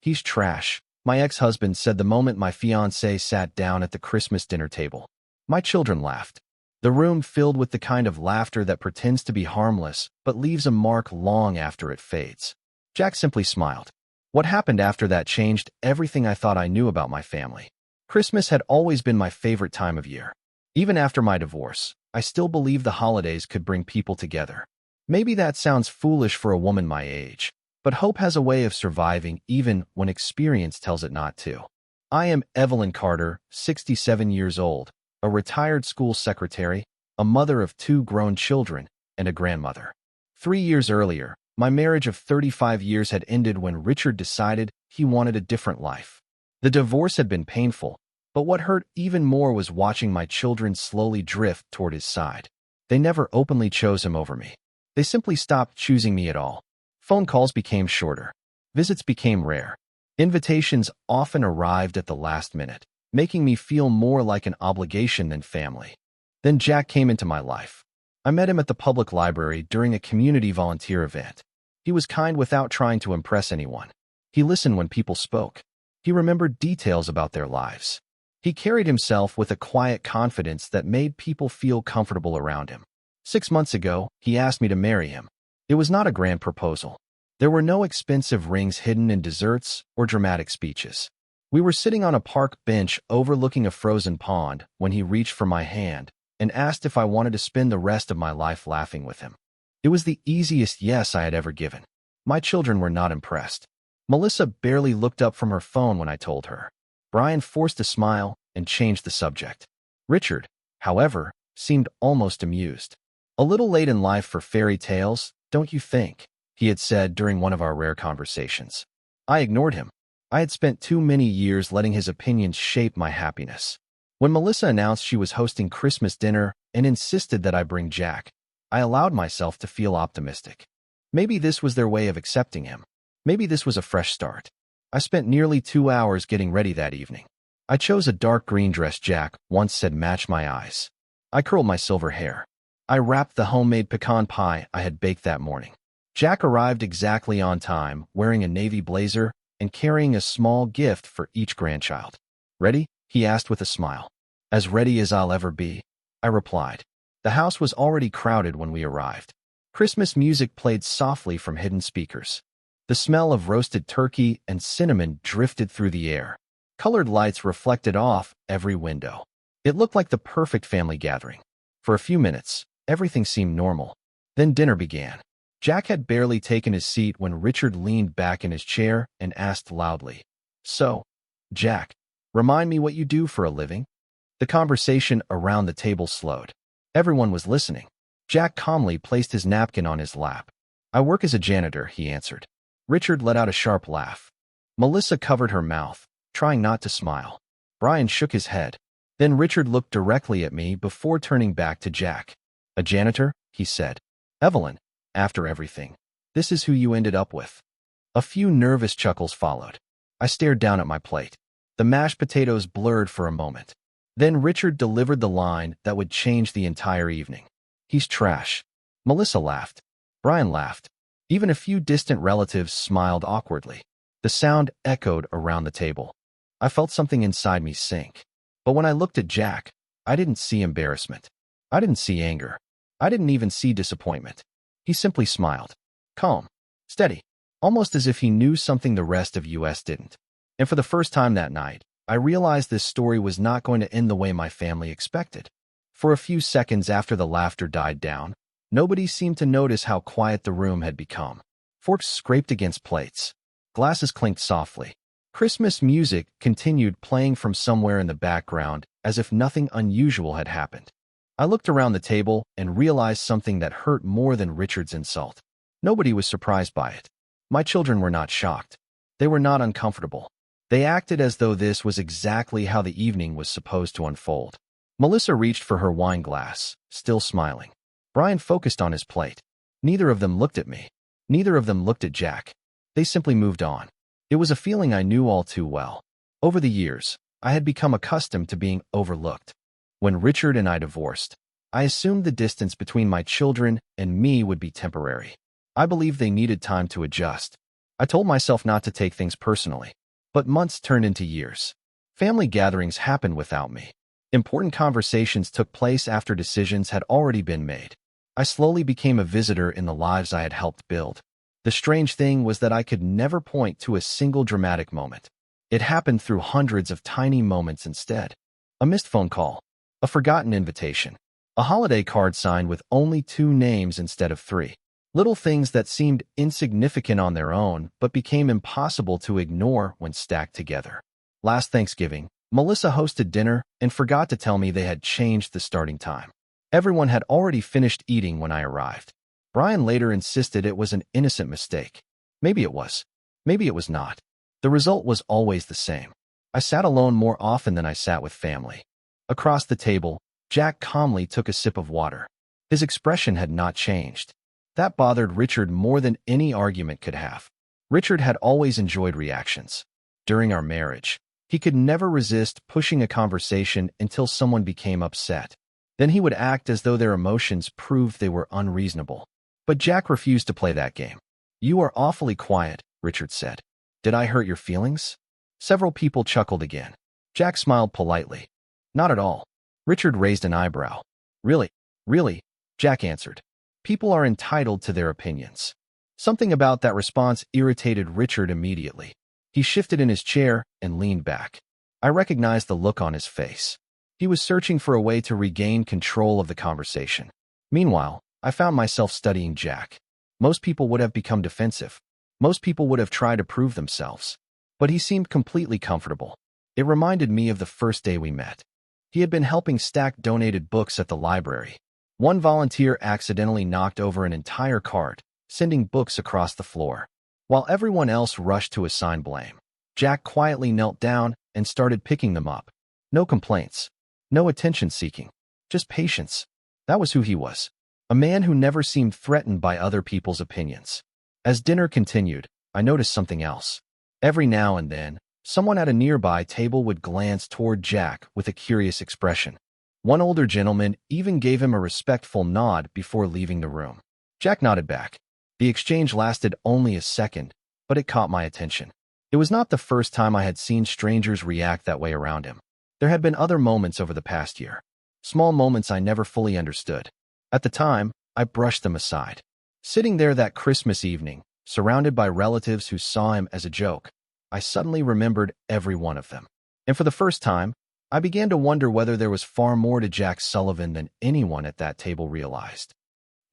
He's trash, my ex-husband said the moment my fiancé sat down at the Christmas dinner table. My children laughed. The room filled with the kind of laughter that pretends to be harmless but leaves a mark long after it fades. Jack simply smiled. What happened after that changed everything I thought I knew about my family. Christmas had always been my favorite time of year. Even after my divorce, I still believed the holidays could bring people together. Maybe that sounds foolish for a woman my age, but hope has a way of surviving even when experience tells it not to. I am Evelyn Carter, 67 years old, a retired school secretary, a mother of 2 grown children, and a grandmother. 3 years earlier, my marriage of 35 years had ended when Richard decided he wanted a different life. The divorce had been painful, but what hurt even more was watching my children slowly drift toward his side. They never openly chose him over me. They simply stopped choosing me at all. Phone calls became shorter. Visits became rare. Invitations often arrived at the last minute, making me feel more like an obligation than family. Then Jack came into my life. I met him at the public library during a community volunteer event. He was kind without trying to impress anyone. He listened when people spoke. He remembered details about their lives. He carried himself with a quiet confidence that made people feel comfortable around him. 6 months ago, he asked me to marry him. It was not a grand proposal. There were no expensive rings hidden in desserts or dramatic speeches. We were sitting on a park bench overlooking a frozen pond when he reached for my hand and asked if I wanted to spend the rest of my life laughing with him. It was the easiest yes I had ever given. My children were not impressed. Melissa barely looked up from her phone when I told her. Brian forced a smile and changed the subject. Richard, however, seemed almost amused. A little late in life for fairy tales, don't you think? He had said during one of our rare conversations. I ignored him. I had spent too many years letting his opinions shape my happiness. When Melissa announced she was hosting Christmas dinner and insisted that I bring Jack, I allowed myself to feel optimistic. Maybe this was their way of accepting him. Maybe this was a fresh start. I spent nearly 2 hours getting ready that evening. I chose a dark green dress Jack once said matched my eyes. I curled my silver hair. I wrapped the homemade pecan pie I had baked that morning. Jack arrived exactly on time, wearing a navy blazer and carrying a small gift for each grandchild. Ready? He asked with a smile. As ready as I'll ever be, I replied. The house was already crowded when we arrived. Christmas music played softly from hidden speakers. The smell of roasted turkey and cinnamon drifted through the air. Colored lights reflected off every window. It looked like the perfect family gathering. For a few minutes, everything seemed normal. Then dinner began. Jack had barely taken his seat when Richard leaned back in his chair and asked loudly, "So, Jack, remind me what you do for a living?" The conversation around the table slowed. Everyone was listening. Jack calmly placed his napkin on his lap. "I work as a janitor," he answered. Richard let out a sharp laugh. Melissa covered her mouth, trying not to smile. Brian shook his head. Then Richard looked directly at me before turning back to Jack. "A janitor?" he said. "Evelyn, after everything, this is who you ended up with." A few nervous chuckles followed. I stared down at my plate. The mashed potatoes blurred for a moment. Then Richard delivered the line that would change the entire evening. "He's trash." Melissa laughed. Brian laughed. Even a few distant relatives smiled awkwardly. The sound echoed around the table. I felt something inside me sink. But when I looked at Jack, I didn't see embarrassment. I didn't see anger. I didn't even see disappointment. He simply smiled. Calm. Steady. Almost as if he knew something the rest of us didn't. And for the first time that night, I realized this story was not going to end the way my family expected. For a few seconds after the laughter died down, nobody seemed to notice how quiet the room had become. Forks scraped against plates. Glasses clinked softly. Christmas music continued playing from somewhere in the background as if nothing unusual had happened. I looked around the table and realized something that hurt more than Richard's insult. Nobody was surprised by it. My children were not shocked. They were not uncomfortable. They acted as though this was exactly how the evening was supposed to unfold. Melissa reached for her wine glass, still smiling. Brian focused on his plate. Neither of them looked at me. Neither of them looked at Jack. They simply moved on. It was a feeling I knew all too well. Over the years, I had become accustomed to being overlooked. When Richard and I divorced, I assumed the distance between my children and me would be temporary. I believed they needed time to adjust. I told myself not to take things personally. But months turned into years. Family gatherings happened without me. Important conversations took place after decisions had already been made. I slowly became a visitor in the lives I had helped build. The strange thing was that I could never point to a single dramatic moment. It happened through hundreds of tiny moments instead. A missed phone call, a forgotten invitation, a holiday card signed with only 2 names instead of 3. Little things that seemed insignificant on their own but became impossible to ignore when stacked together. Last Thanksgiving, Melissa hosted dinner and forgot to tell me they had changed the starting time. Everyone had already finished eating when I arrived. Brian later insisted it was an innocent mistake. Maybe it was. Maybe it was not. The result was always the same. I sat alone more often than I sat with family. Across the table, Jack calmly took a sip of water. His expression had not changed. That bothered Richard more than any argument could have. Richard had always enjoyed reactions. During our marriage, he could never resist pushing a conversation until someone became upset. Then he would act as though their emotions proved they were unreasonable. But Jack refused to play that game. "You are awfully quiet," Richard said. "Did I hurt your feelings?" Several people chuckled again. Jack smiled politely. "Not at all." Richard raised an eyebrow. "Really? Really?" Jack answered. "People are entitled to their opinions." Something about that response irritated Richard immediately. He shifted in his chair and leaned back. I recognized the look on his face. He was searching for a way to regain control of the conversation. Meanwhile, I found myself studying Jack. Most people would have become defensive. Most people would have tried to prove themselves. But he seemed completely comfortable. It reminded me of the first day we met. He had been helping stack donated books at the library. One volunteer accidentally knocked over an entire cart, sending books across the floor. While everyone else rushed to assign blame, Jack quietly knelt down and started picking them up. No complaints. No attention-seeking. Just patience. That was who he was. A man who never seemed threatened by other people's opinions. As dinner continued, I noticed something else. Every now and then, someone at a nearby table would glance toward Jack with a curious expression. One older gentleman even gave him a respectful nod before leaving the room. Jack nodded back. The exchange lasted only a second, but it caught my attention. It was not the first time I had seen strangers react that way around him. There had been other moments over the past year. Small moments I never fully understood. At the time, I brushed them aside. Sitting there that Christmas evening, surrounded by relatives who saw him as a joke, I suddenly remembered every one of them. And for the first time, I began to wonder whether there was far more to Jack Sullivan than anyone at that table realized.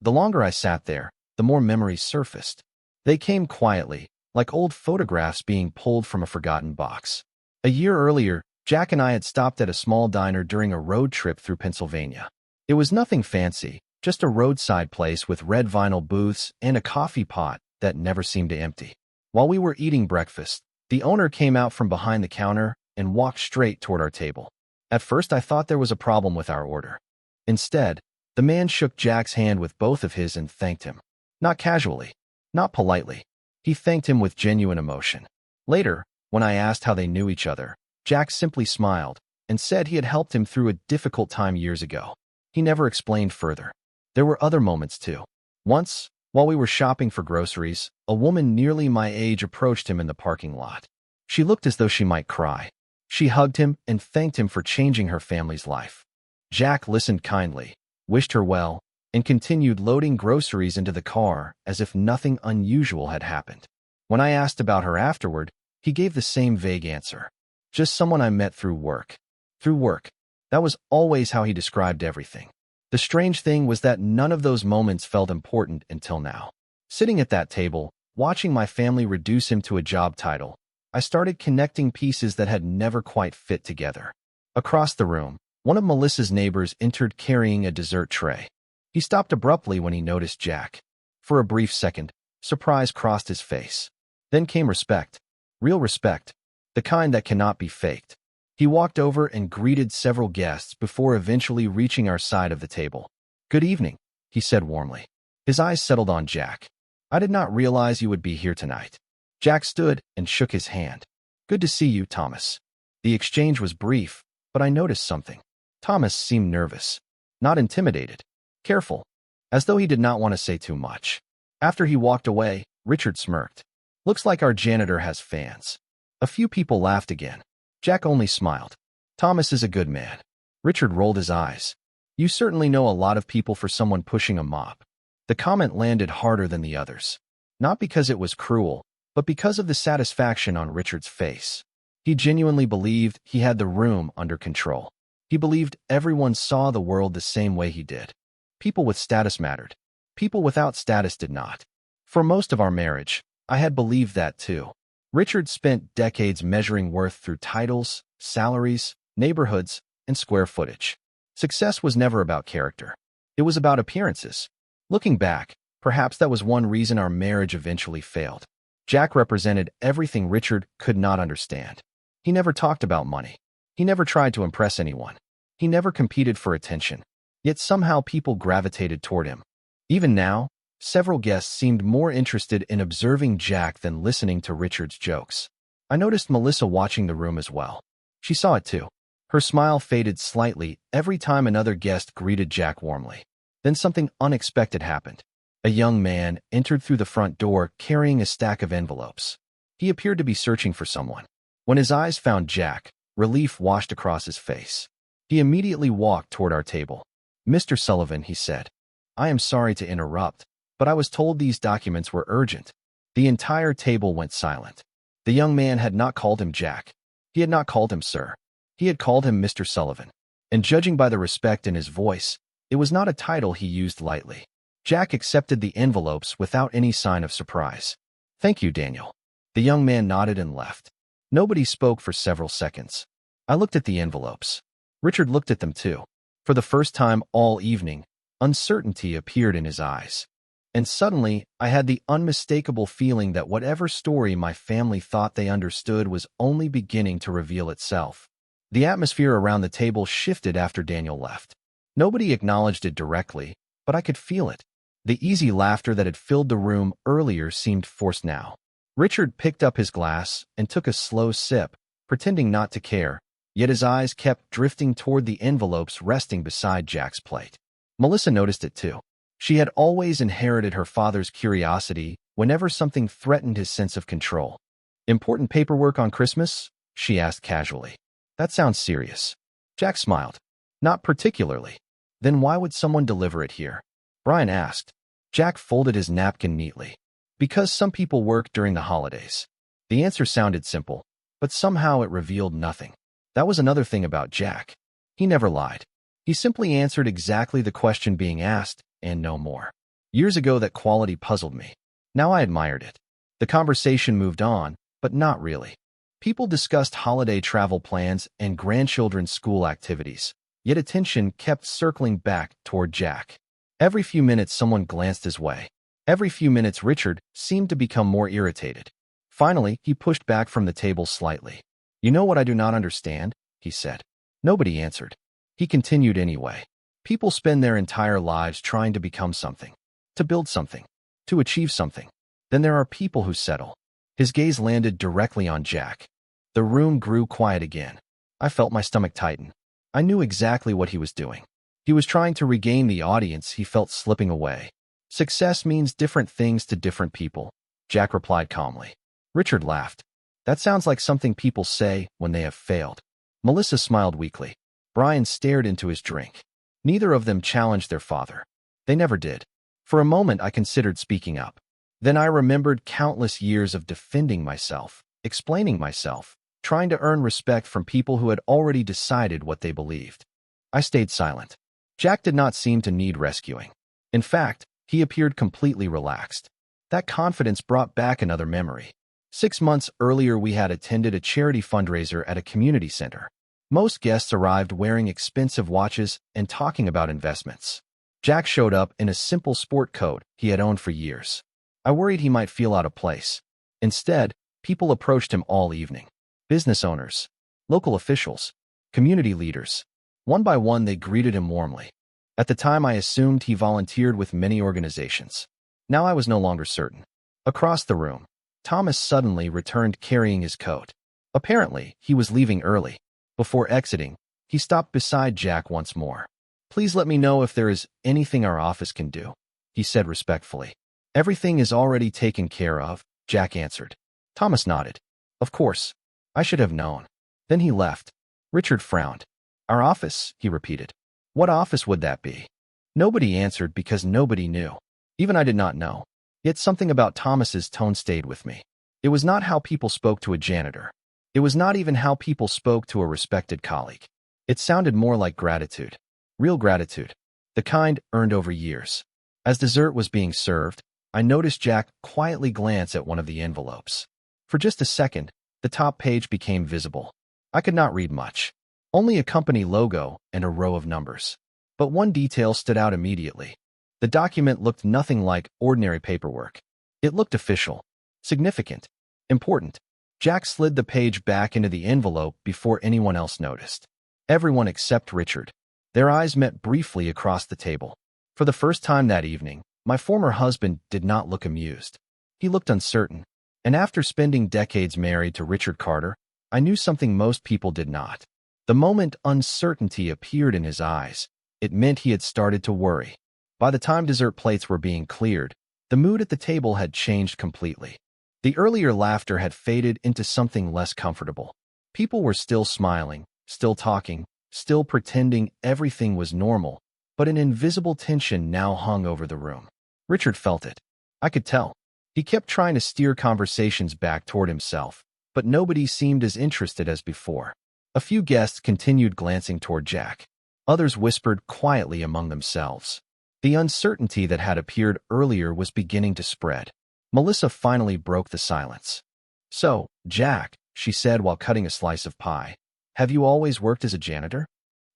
The longer I sat there, the more memories surfaced. They came quietly, like old photographs being pulled from a forgotten box. A year earlier, Jack and I had stopped at a small diner during a road trip through Pennsylvania. It was nothing fancy, just a roadside place with red vinyl booths and a coffee pot that never seemed to empty. While we were eating breakfast, the owner came out from behind the counter and walked straight toward our table. At first, I thought there was a problem with our order. Instead, the man shook Jack's hand with both of his and thanked him. Not casually, not politely. He thanked him with genuine emotion. Later, when I asked how they knew each other, Jack simply smiled and said he had helped him through a difficult time years ago. He never explained further. There were other moments too. Once, while we were shopping for groceries, a woman nearly my age approached him in the parking lot. She looked as though she might cry. She hugged him and thanked him for changing her family's life. Jack listened kindly, wished her well, and continued loading groceries into the car as if nothing unusual had happened. When I asked about her afterward, he gave the same vague answer. Just someone I met through work. Through work. That was always how he described everything. The strange thing was that none of those moments felt important until now. Sitting at that table, watching my family reduce him to a job title, I started connecting pieces that had never quite fit together. Across the room, one of Melissa's neighbors entered carrying a dessert tray. He stopped abruptly when he noticed Jack. For a brief second, surprise crossed his face. Then came respect. Real respect. The kind that cannot be faked. He walked over and greeted several guests before eventually reaching our side of the table. "Good evening," he said warmly. His eyes settled on Jack. "I did not realize you would be here tonight." Jack stood and shook his hand. "Good to see you, Thomas." The exchange was brief, but I noticed something. Thomas seemed nervous. Not intimidated. Careful. As though he did not want to say too much. After he walked away, Richard smirked. Looks like our janitor has fans. A few people laughed again. Jack only smiled. Thomas is a good man. Richard rolled his eyes. You certainly know a lot of people for someone pushing a mop. The comment landed harder than the others. Not because it was cruel, but because of the satisfaction on Richard's face. He genuinely believed he had the room under control. He believed everyone saw the world the same way he did. People with status mattered. People without status did not. For most of our marriage, I had believed that too. Richard spent decades measuring worth through titles, salaries, neighborhoods, and square footage. Success was never about character. It was about appearances. Looking back, perhaps that was one reason our marriage eventually failed. Jack represented everything Richard could not understand. He never talked about money. He never tried to impress anyone. He never competed for attention. Yet somehow people gravitated toward him. Even now, several guests seemed more interested in observing Jack than listening to Richard's jokes. I noticed Melissa watching the room as well. She saw it too. Her smile faded slightly every time another guest greeted Jack warmly. Then something unexpected happened. A young man entered through the front door carrying a stack of envelopes. He appeared to be searching for someone. When his eyes found Jack, relief washed across his face. He immediately walked toward our table. "Mr. Sullivan," he said, "I am sorry to interrupt, but I was told these documents were urgent." The entire table went silent. The young man had not called him Jack. He had not called him sir. He had called him Mr. Sullivan. And judging by the respect in his voice, it was not a title he used lightly. Jack accepted the envelopes without any sign of surprise. "Thank you, Daniel." The young man nodded and left. Nobody spoke for several seconds. I looked at the envelopes. Richard looked at them too. For the first time all evening, uncertainty appeared in his eyes. And suddenly, I had the unmistakable feeling that whatever story my family thought they understood was only beginning to reveal itself. The atmosphere around the table shifted after Daniel left. Nobody acknowledged it directly, but I could feel it. The easy laughter that had filled the room earlier seemed forced now. Richard picked up his glass and took a slow sip, pretending not to care, yet his eyes kept drifting toward the envelopes resting beside Jack's plate. Melissa noticed it too. She had always inherited her father's curiosity whenever something threatened his sense of control. "Important paperwork on Christmas?" she asked casually. "That sounds serious." Jack smiled. "Not particularly." "Then why would someone deliver it here?" Brian asked. Jack folded his napkin neatly. "Because some people work during the holidays." The answer sounded simple, but somehow it revealed nothing. That was another thing about Jack. He never lied. He simply answered exactly the question being asked, and no more. Years ago that quality puzzled me. Now I admired it. The conversation moved on, but not really. People discussed holiday travel plans and grandchildren's school activities, yet attention kept circling back toward Jack. Every few minutes someone glanced his way. Every few minutes Richard seemed to become more irritated. Finally, he pushed back from the table slightly. "You know what I do not understand?" he said. Nobody answered. He continued anyway. "People spend their entire lives trying to become something, to build something, to achieve something. Then there are people who settle." His gaze landed directly on Jack. The room grew quiet again. I felt my stomach tighten. I knew exactly what he was doing. He was trying to regain the audience he felt slipping away. "Success means different things to different people," Jack replied calmly. Richard laughed. "That sounds like something people say when they have failed." Melissa smiled weakly. Brian stared into his drink. Neither of them challenged their father. They never did. For a moment I considered speaking up. Then I remembered countless years of defending myself, explaining myself, trying to earn respect from people who had already decided what they believed. I stayed silent. Jack did not seem to need rescuing. In fact, he appeared completely relaxed. That confidence brought back another memory. 6 months earlier we had attended a charity fundraiser at a community center. Most guests arrived wearing expensive watches and talking about investments. Jack showed up in a simple sport coat he had owned for years. I worried he might feel out of place. Instead, people approached him all evening. Business owners, local officials, community leaders. One by one they greeted him warmly. At the time I assumed he volunteered with many organizations. Now I was no longer certain. Across the room, Thomas suddenly returned carrying his coat. Apparently, he was leaving early. Before exiting, he stopped beside Jack once more. "Please let me know if there is anything our office can do," he said respectfully. "Everything is already taken care of, Jack answered. Thomas nodded. Of course. I should have known. Then he left. Richard frowned. Our office, he repeated. What office would that be? Nobody answered because nobody knew. Even I did not know. Yet something about Thomas's tone stayed with me. It was not how people spoke to a janitor. It was not even how people spoke to a respected colleague. It sounded more like gratitude. Real gratitude. The kind earned over years. As dessert was being served, I noticed Jack quietly glance at one of the envelopes. For just a second, the top page became visible. I could not read much. Only a company logo and a row of numbers. But one detail stood out immediately. The document looked nothing like ordinary paperwork. It looked official, significant, important. Jack slid the page back into the envelope before anyone else noticed. Everyone except Richard. Their eyes met briefly across the table. For the first time that evening, my former husband did not look amused. He looked uncertain. And after spending decades married to Richard Carter, I knew something most people did not. The moment uncertainty appeared in his eyes, it meant he had started to worry. By the time dessert plates were being cleared, the mood at the table had changed completely. The earlier laughter had faded into something less comfortable. People were still smiling, still talking, still pretending everything was normal, but an invisible tension now hung over the room. Richard felt it. I could tell. He kept trying to steer conversations back toward himself, but nobody seemed as interested as before. A few guests continued glancing toward Jack. Others whispered quietly among themselves. The uncertainty that had appeared earlier was beginning to spread. Melissa finally broke the silence. So, Jack, she said while cutting a slice of pie, have you always worked as a janitor?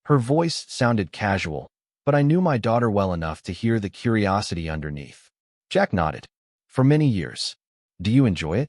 Her voice sounded casual, but I knew my daughter well enough to hear the curiosity underneath. Jack nodded. For many years. Do you enjoy it?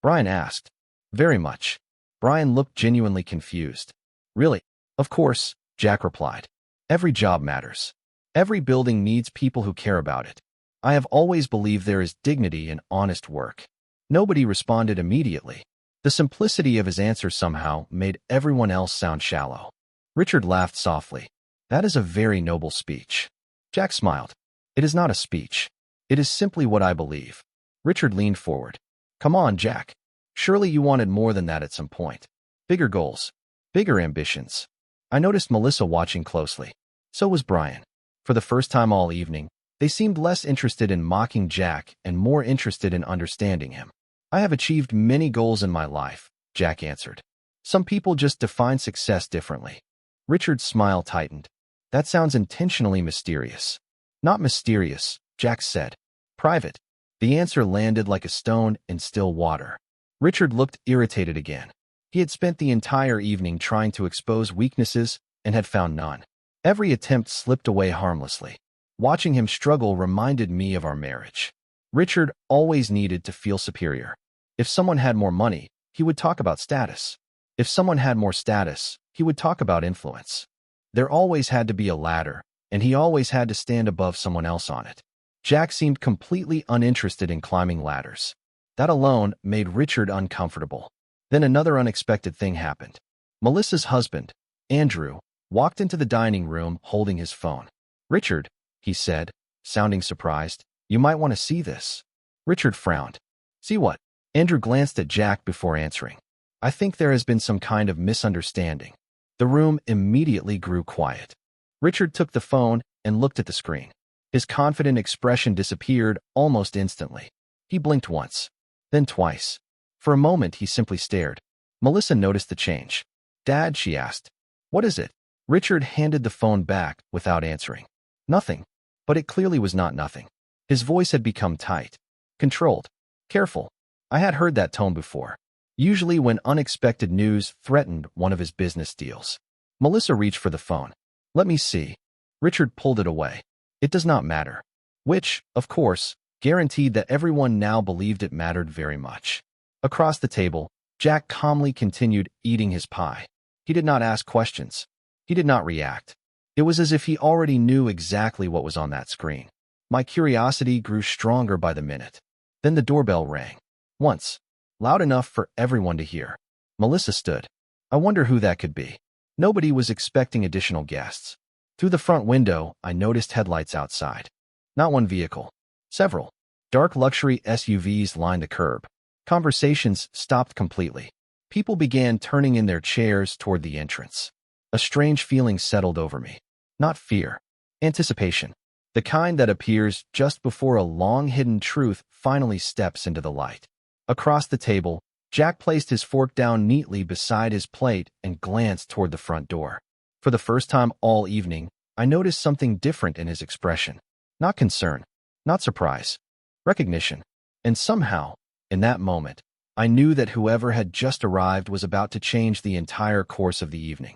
Brian asked. Very much. Brian looked genuinely confused. Really? Of course, Jack replied. Every job matters. Every building needs people who care about it. I have always believed there is dignity in honest work. Nobody responded immediately. The simplicity of his answer somehow made everyone else sound shallow. Richard laughed softly. That is a very noble speech. Jack smiled. It is not a speech. It is simply what I believe. Richard leaned forward. Come on, Jack. Surely you wanted more than that at some point. Bigger goals. Bigger ambitions. I noticed Melissa watching closely. So was Brian. For the first time all evening, they seemed less interested in mocking Jack and more interested in understanding him. I have achieved many goals in my life, Jack answered. Some people just define success differently. Richard's smile tightened. That sounds intentionally mysterious. Not mysterious, Jack said. Private. The answer landed like a stone in still water. Richard looked irritated again. He had spent the entire evening trying to expose weaknesses and had found none. Every attempt slipped away harmlessly. Watching him struggle reminded me of our marriage. Richard always needed to feel superior. If someone had more money, he would talk about status. If someone had more status, he would talk about influence. There always had to be a ladder, and he always had to stand above someone else on it. Jack seemed completely uninterested in climbing ladders. That alone made Richard uncomfortable. Then another unexpected thing happened. Melissa's husband, Andrew, walked into the dining room holding his phone. Richard, he said, sounding surprised, you might want to see this. Richard frowned. See what? Andrew glanced at Jack before answering. I think there has been some kind of misunderstanding. The room immediately grew quiet. Richard took the phone and looked at the screen. His confident expression disappeared almost instantly. He blinked once, then twice. For a moment, he simply stared. Melissa noticed the change. Dad, she asked. What is it? Richard handed the phone back without answering. Nothing. But it clearly was not nothing. His voice had become tight, controlled, careful. I had heard that tone before, usually when unexpected news threatened one of his business deals. Melissa reached for the phone. Let me see. Richard pulled it away. It does not matter. Which, of course, guaranteed that everyone now believed it mattered very much. Across the table, Jack calmly continued eating his pie. He did not ask questions. He did not react. It was as if he already knew exactly what was on that screen. My curiosity grew stronger by the minute. Then the doorbell rang. Once. Loud enough for everyone to hear. Melissa stood. I wonder who that could be. Nobody was expecting additional guests. Through the front window, I noticed headlights outside. Not one vehicle. Several. Dark luxury SUVs lined the curb. Conversations stopped completely. People began turning in their chairs toward the entrance. A strange feeling settled over me. Not fear. Anticipation. The kind that appears just before a long-hidden truth finally steps into the light. Across the table, Jack placed his fork down neatly beside his plate and glanced toward the front door. For the first time all evening, I noticed something different in his expression. Not concern, not surprise, recognition. And somehow, in that moment, I knew that whoever had just arrived was about to change the entire course of the evening.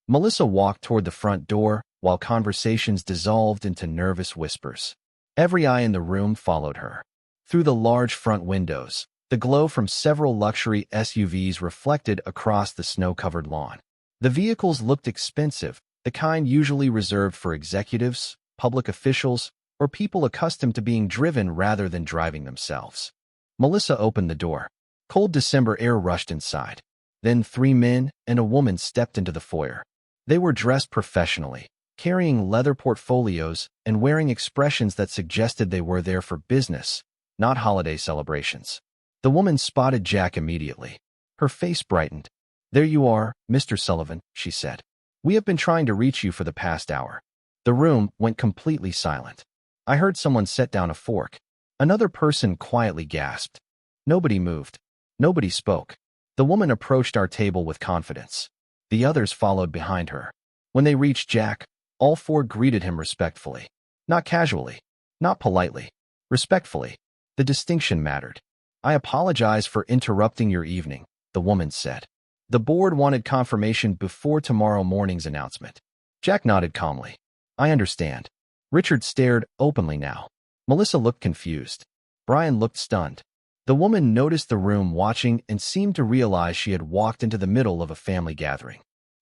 Melissa walked toward the front door while conversations dissolved into nervous whispers. Every eye in the room followed her. Through the large front windows, the glow from several luxury SUVs reflected across the snow-covered lawn. The vehicles looked expensive, the kind usually reserved for executives, public officials, or people accustomed to being driven rather than driving themselves. Melissa opened the door. Cold December air rushed inside. Then 3 men and a woman stepped into the foyer. They were dressed professionally, carrying leather portfolios and wearing expressions that suggested they were there for business, not holiday celebrations. The woman spotted Jack immediately. Her face brightened. "There you are, Mr. Sullivan," she said. "We have been trying to reach you for the past hour." The room went completely silent. I heard someone set down a fork. Another person quietly gasped. Nobody moved. Nobody spoke. The woman approached our table with confidence. The others followed behind her. When they reached Jack, all 4 greeted him respectfully. Not casually, not politely, respectfully. The distinction mattered. "I apologize for interrupting your evening," the woman said. "The board wanted confirmation before tomorrow morning's announcement." Jack nodded calmly. "I understand." Richard stared openly now. Melissa looked confused. Brian looked stunned. The woman noticed the room watching and seemed to realize she had walked into the middle of a family gathering.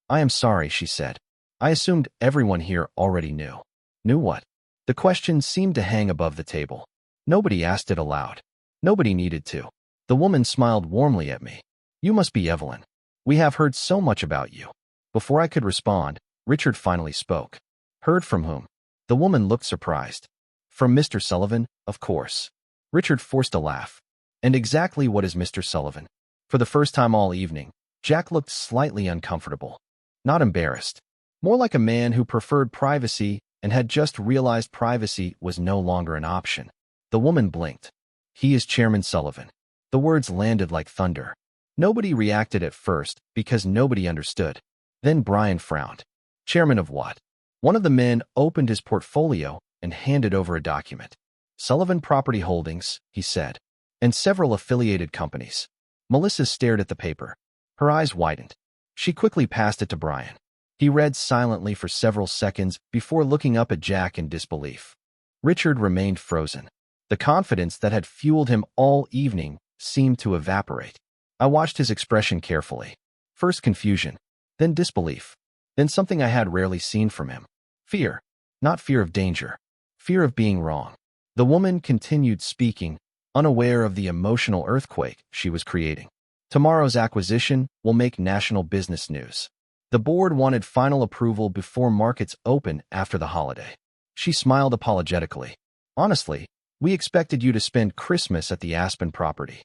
"I am sorry," she said. "I assumed everyone here already knew." Knew what? The question seemed to hang above the table. Nobody asked it aloud. Nobody needed to. The woman smiled warmly at me. "You must be Evelyn. We have heard so much about you." Before I could respond, Richard finally spoke. "Heard from whom?" The woman looked surprised. "From Mr. Sullivan, of course." Richard forced a laugh. "And exactly what is Mr. Sullivan?" For the first time all evening, Jack looked slightly uncomfortable. Not embarrassed. More like a man who preferred privacy and had just realized privacy was no longer an option. The woman blinked. "He is Chairman Sullivan." The words landed like thunder. Nobody reacted at first because nobody understood. Then Brian frowned. "Chairman of what?" One of the men opened his portfolio and handed over a document. "Sullivan Property Holdings," he said, "and several affiliated companies." Melissa stared at the paper. Her eyes widened. She quickly passed it to Brian. He read silently for several seconds before looking up at Jack in disbelief. Richard remained frozen. The confidence that had fueled him all evening seemed to evaporate. I watched his expression carefully. First confusion, then disbelief, then something I had rarely seen from him. Fear. Not fear of danger. Fear of being wrong. The woman continued speaking, unaware of the emotional earthquake she was creating. "Tomorrow's acquisition will make national business news. The board wanted final approval before markets open after the holiday." She smiled apologetically. "Honestly, we expected you to spend Christmas at the Aspen property."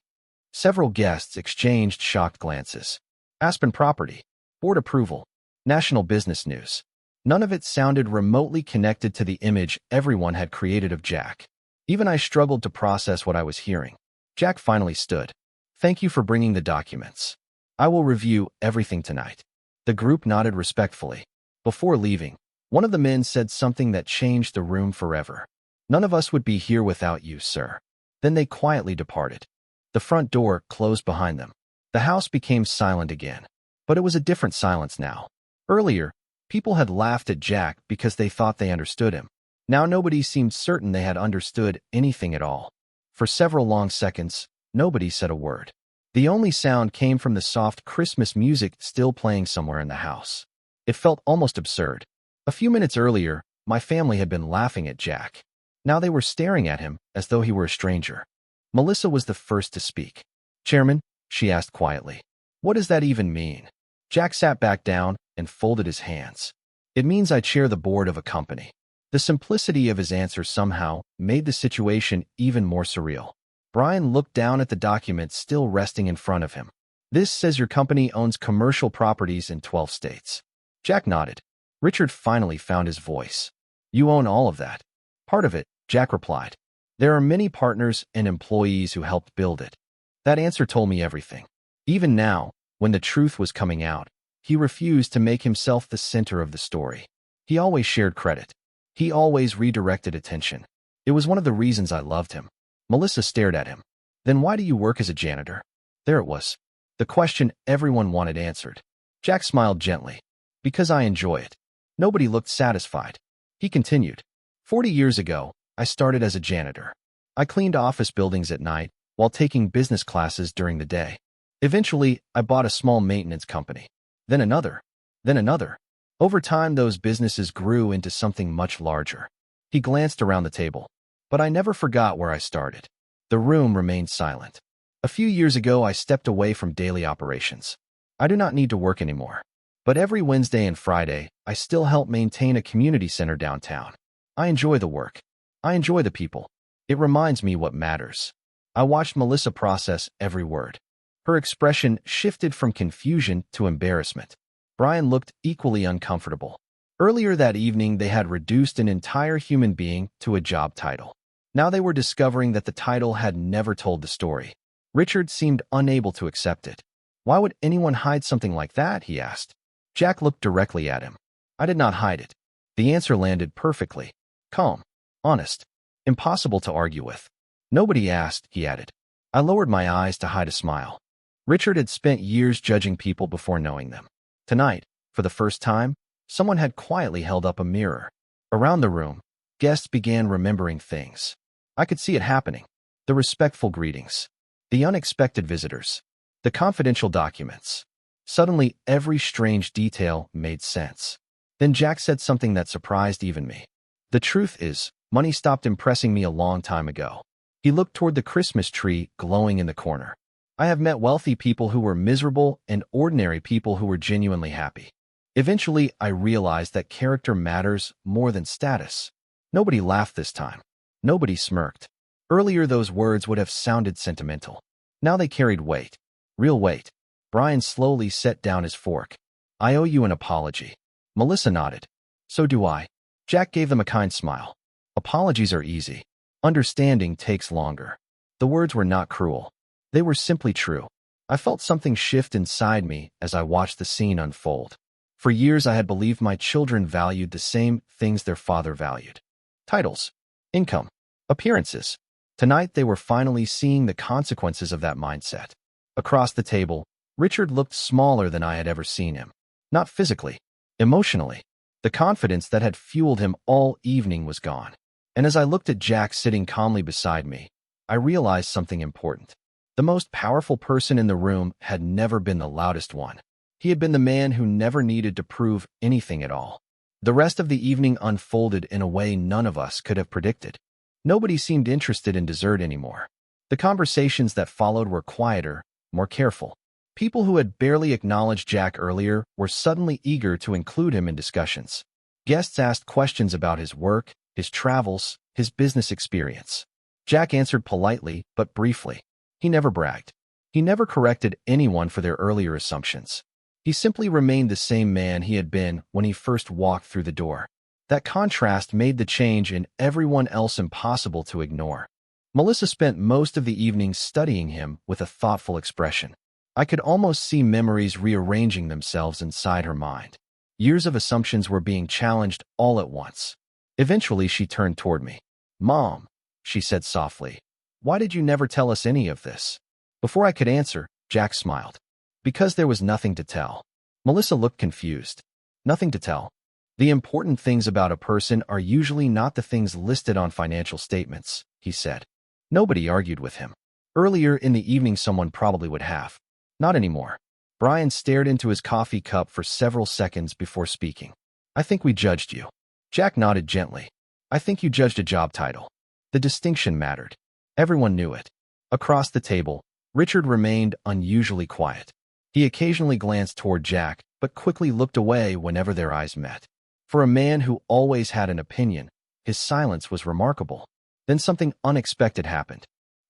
Several guests exchanged shocked glances. Aspen property, board approval, national business news. None of it sounded remotely connected to the image everyone had created of Jack. Even I struggled to process what I was hearing. Jack finally stood. "Thank you for bringing the documents. I will review everything tonight." The group nodded respectfully. Before leaving, one of the men said something that changed the room forever. "None of us would be here without you, sir." Then they quietly departed. The front door closed behind them. The house became silent again. But it was a different silence now. Earlier, people had laughed at Jack because they thought they understood him. Now nobody seemed certain they had understood anything at all. For several long seconds, nobody said a word. The only sound came from the soft Christmas music still playing somewhere in the house. It felt almost absurd. A few minutes earlier, my family had been laughing at Jack. Now they were staring at him as though he were a stranger. Melissa was the first to speak. "Chairman," she asked quietly, "what does that even mean?" Jack sat back down and folded his hands. "It means I chair the board of a company." The simplicity of his answer somehow made the situation even more surreal. Brian looked down at the document still resting in front of him. This says your company owns commercial properties in 12 states. Jack nodded. Richard finally found his voice. You own all of that. Part of it, Jack replied. There are many partners and employees who helped build it. That answer told me everything. Even now, when the truth was coming out, he refused to make himself the center of the story. He always shared credit. He always redirected attention. It was one of the reasons I loved him. Melissa stared at him. Then why do you work as a janitor? There it was. The question everyone wanted answered. Jack smiled gently. Because I enjoy it. Nobody looked satisfied. He continued. 40 years ago, I started as a janitor. I cleaned office buildings at night while taking business classes during the day. Eventually, I bought a small maintenance company. Then another. Then another. Over time, those businesses grew into something much larger. He glanced around the table. But I never forgot where I started. The room remained silent. A few years ago, I stepped away from daily operations. I do not need to work anymore. But every Wednesday and Friday, I still help maintain a community center downtown. I enjoy the work. I enjoy the people. It reminds me what matters. I watched Melissa process every word. Her expression shifted from confusion to embarrassment. Brian looked equally uncomfortable. Earlier that evening, they had reduced an entire human being to a job title. Now they were discovering that the title had never told the story. Richard seemed unable to accept it. Why would anyone hide something like that? He asked. Jack looked directly at him. I did not hide it. The answer landed perfectly. Calm. Honest. Impossible to argue with. Nobody asked, he added. I lowered my eyes to hide a smile. Richard had spent years judging people before knowing them. Tonight, for the first time, someone had quietly held up a mirror. Around the room, guests began remembering things. I could see it happening. The respectful greetings. The unexpected visitors. The confidential documents. Suddenly, every strange detail made sense. Then Jack said something that surprised even me. The truth is, money stopped impressing me a long time ago. He looked toward the Christmas tree glowing in the corner. I have met wealthy people who were miserable and ordinary people who were genuinely happy. Eventually, I realized that character matters more than status. Nobody laughed this time. Nobody smirked. Earlier, those words would have sounded sentimental. Now they carried weight. Real weight. Brian slowly set down his fork. I owe you an apology. Melissa nodded. So do I. Jack gave them a kind smile. Apologies are easy. Understanding takes longer. The words were not cruel. They were simply true. I felt something shift inside me as I watched the scene unfold. For years, I had believed my children valued the same things their father valued. Titles, income, appearances. Tonight, they were finally seeing the consequences of that mindset. Across the table, Richard looked smaller than I had ever seen him. Not physically, emotionally. The confidence that had fueled him all evening was gone. And as I looked at Jack sitting calmly beside me, I realized something important. The most powerful person in the room had never been the loudest one. He had been the man who never needed to prove anything at all. The rest of the evening unfolded in a way none of us could have predicted. Nobody seemed interested in dessert anymore. The conversations that followed were quieter, more careful. People who had barely acknowledged Jack earlier were suddenly eager to include him in discussions. Guests asked questions about his work, his travels, his business experience. Jack answered politely but briefly. He never bragged. He never corrected anyone for their earlier assumptions. He simply remained the same man he had been when he first walked through the door. That contrast made the change in everyone else impossible to ignore. Melissa spent most of the evening studying him with a thoughtful expression. I could almost see memories rearranging themselves inside her mind. Years of assumptions were being challenged all at once. Eventually, she turned toward me. Mom, she said softly, why did you never tell us any of this? Before I could answer, Jack smiled. Because there was nothing to tell. Melissa looked confused. Nothing to tell. The important things about a person are usually not the things listed on financial statements, he said. Nobody argued with him. Earlier in the evening, someone probably would have. Not anymore. Brian stared into his coffee cup for several seconds before speaking. I think we judged you. Jack nodded gently. I think you judged a job title. The distinction mattered. Everyone knew it. Across the table, Richard remained unusually quiet. He occasionally glanced toward Jack, but quickly looked away whenever their eyes met. For a man who always had an opinion, his silence was remarkable. Then something unexpected happened.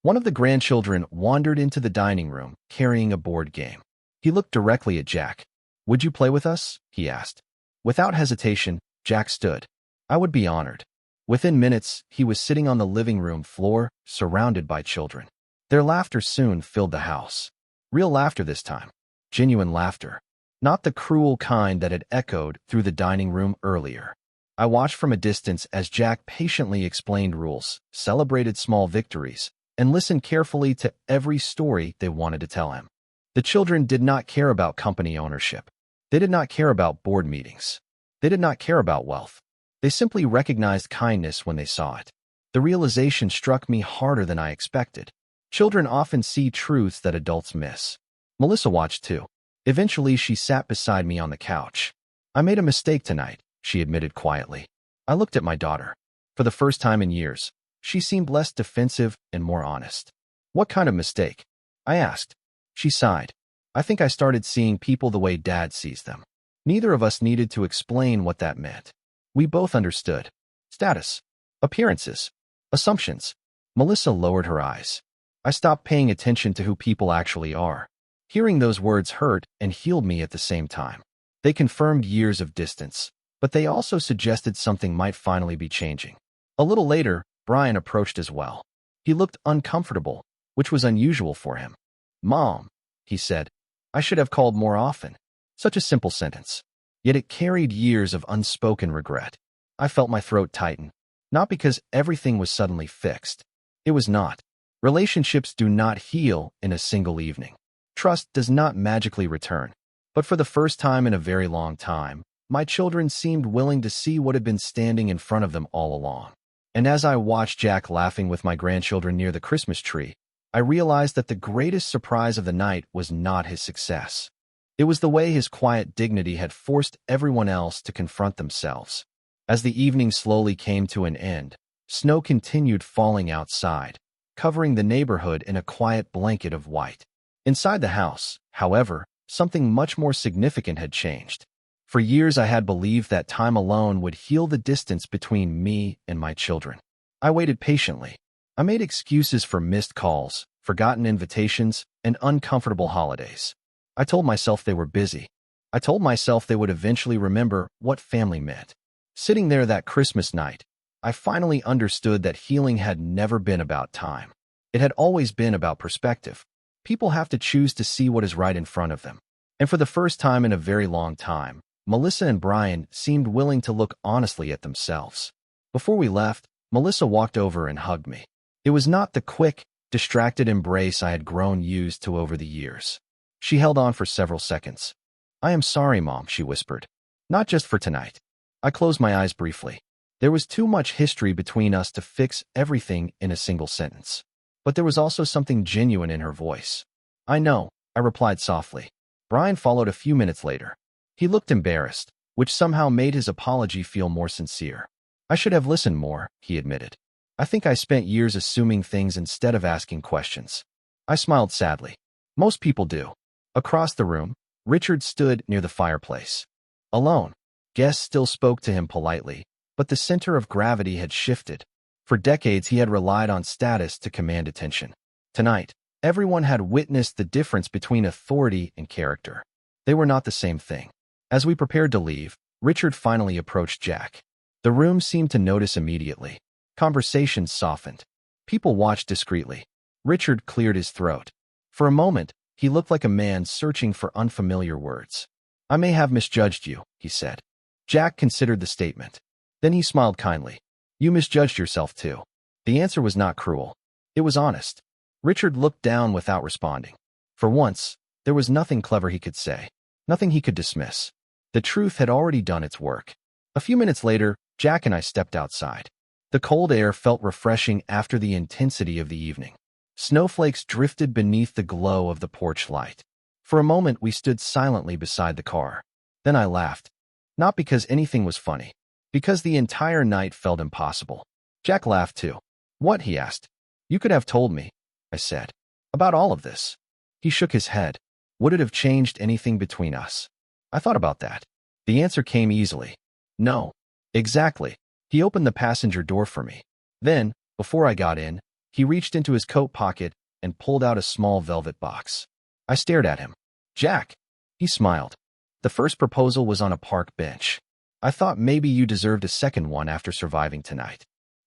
One of the grandchildren wandered into the dining room, carrying a board game. He looked directly at Jack. "Would you play with us?" he asked. Without hesitation, Jack stood. "I would be honored." Within minutes, he was sitting on the living room floor, surrounded by children. Their laughter soon filled the house. Real laughter this time. Genuine laughter. Not the cruel kind that had echoed through the dining room earlier. I watched from a distance as Jack patiently explained rules, celebrated small victories, and listened carefully to every story they wanted to tell him. The children did not care about company ownership. They did not care about board meetings. They did not care about wealth. They simply recognized kindness when they saw it. The realization struck me harder than I expected. Children often see truths that adults miss. Melissa watched too. Eventually, she sat beside me on the couch. "I made a mistake tonight," she admitted quietly. I looked at my daughter. For the first time in years, she seemed less defensive and more honest. "What kind of mistake?" I asked. She sighed. "I think I started seeing people the way Dad sees them." Neither of us needed to explain what that meant. We both understood. Status. Appearances. Assumptions. Melissa lowered her eyes. I stopped paying attention to who people actually are. Hearing those words hurt and healed me at the same time. They confirmed years of distance, but they also suggested something might finally be changing. A little later, Brian approached as well. He looked uncomfortable, which was unusual for him. "Mom," he said, "I should have called more often." Such a simple sentence. Yet it carried years of unspoken regret. I felt my throat tighten. Not because everything was suddenly fixed. It was not. Relationships do not heal in a single evening. Trust does not magically return. But for the first time in a very long time, my children seemed willing to see what had been standing in front of them all along. And as I watched Jack laughing with my grandchildren near the Christmas tree, I realized that the greatest surprise of the night was not his success. It was the way his quiet dignity had forced everyone else to confront themselves. As the evening slowly came to an end, snow continued falling outside, covering the neighborhood in a quiet blanket of white. Inside the house, however, something much more significant had changed. For years I had believed that time alone would heal the distance between me and my children. I waited patiently. I made excuses for missed calls, forgotten invitations, and uncomfortable holidays. I told myself they were busy. I told myself they would eventually remember what family meant. Sitting there that Christmas night, I finally understood that healing had never been about time. It had always been about perspective. People have to choose to see what is right in front of them. And for the first time in a very long time, Melissa and Brian seemed willing to look honestly at themselves. Before we left, Melissa walked over and hugged me. It was not the quick, distracted embrace I had grown used to over the years. She held on for several seconds. "I am sorry, Mom," she whispered. "Not just for tonight." I closed my eyes briefly. There was too much history between us to fix everything in a single sentence. But there was also something genuine in her voice. "I know," I replied softly. Brian followed a few minutes later. He looked embarrassed, which somehow made his apology feel more sincere. "I should have listened more," he admitted. "I think I spent years assuming things instead of asking questions." I smiled sadly. Most people do. Across the room, Richard stood near the fireplace. Alone. Guests still spoke to him politely, but the center of gravity had shifted. For decades, he had relied on status to command attention. Tonight, everyone had witnessed the difference between authority and character. They were not the same thing. As we prepared to leave, Richard finally approached Jack. The room seemed to notice immediately. Conversations softened. People watched discreetly. Richard cleared his throat. For a moment, he looked like a man searching for unfamiliar words. "I may have misjudged you," he said. Jack considered the statement. Then he smiled kindly. "You misjudged yourself too." The answer was not cruel. It was honest. Richard looked down without responding. For once, there was nothing clever he could say. Nothing he could dismiss. The truth had already done its work. A few minutes later, Jack and I stepped outside. The cold air felt refreshing after the intensity of the evening. Snowflakes drifted beneath the glow of the porch light. For a moment, we stood silently beside the car. Then I laughed. Not because anything was funny. Because the entire night felt impossible. Jack laughed too. "What?" he asked. "You could have told me," I said. "About all of this." He shook his head. "Would it have changed anything between us?" I thought about that. The answer came easily. No. Exactly. He opened the passenger door for me. Then, before I got in, He reached into his coat pocket and pulled out a small velvet box. I stared at him. Jack, he smiled. The first proposal was on a park bench. I thought maybe you deserved a second one after surviving tonight.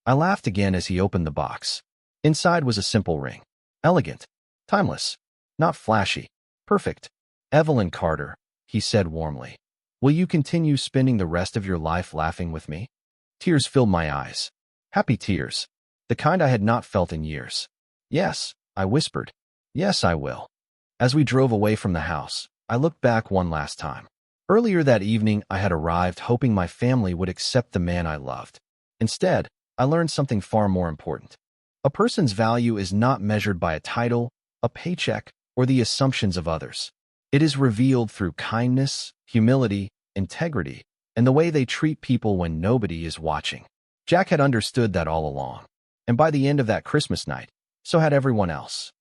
I laughed again as he opened the box. Inside was a simple ring. Elegant. Timeless. Not flashy. Perfect. Evelyn Carter, he said warmly. Will you continue spending the rest of your life laughing with me? Tears filled my eyes. Happy tears. The kind I had not felt in years. Yes, I whispered. Yes, I will. As we drove away from the house, I looked back one last time. Earlier that evening, I had arrived hoping my family would accept the man I loved. Instead, I learned something far more important. A person's value is not measured by a title, a paycheck, or the assumptions of others. It is revealed through kindness, humility, integrity, and the way they treat people when nobody is watching. Jack had understood that all along. And by the end of that Christmas night, so had everyone else.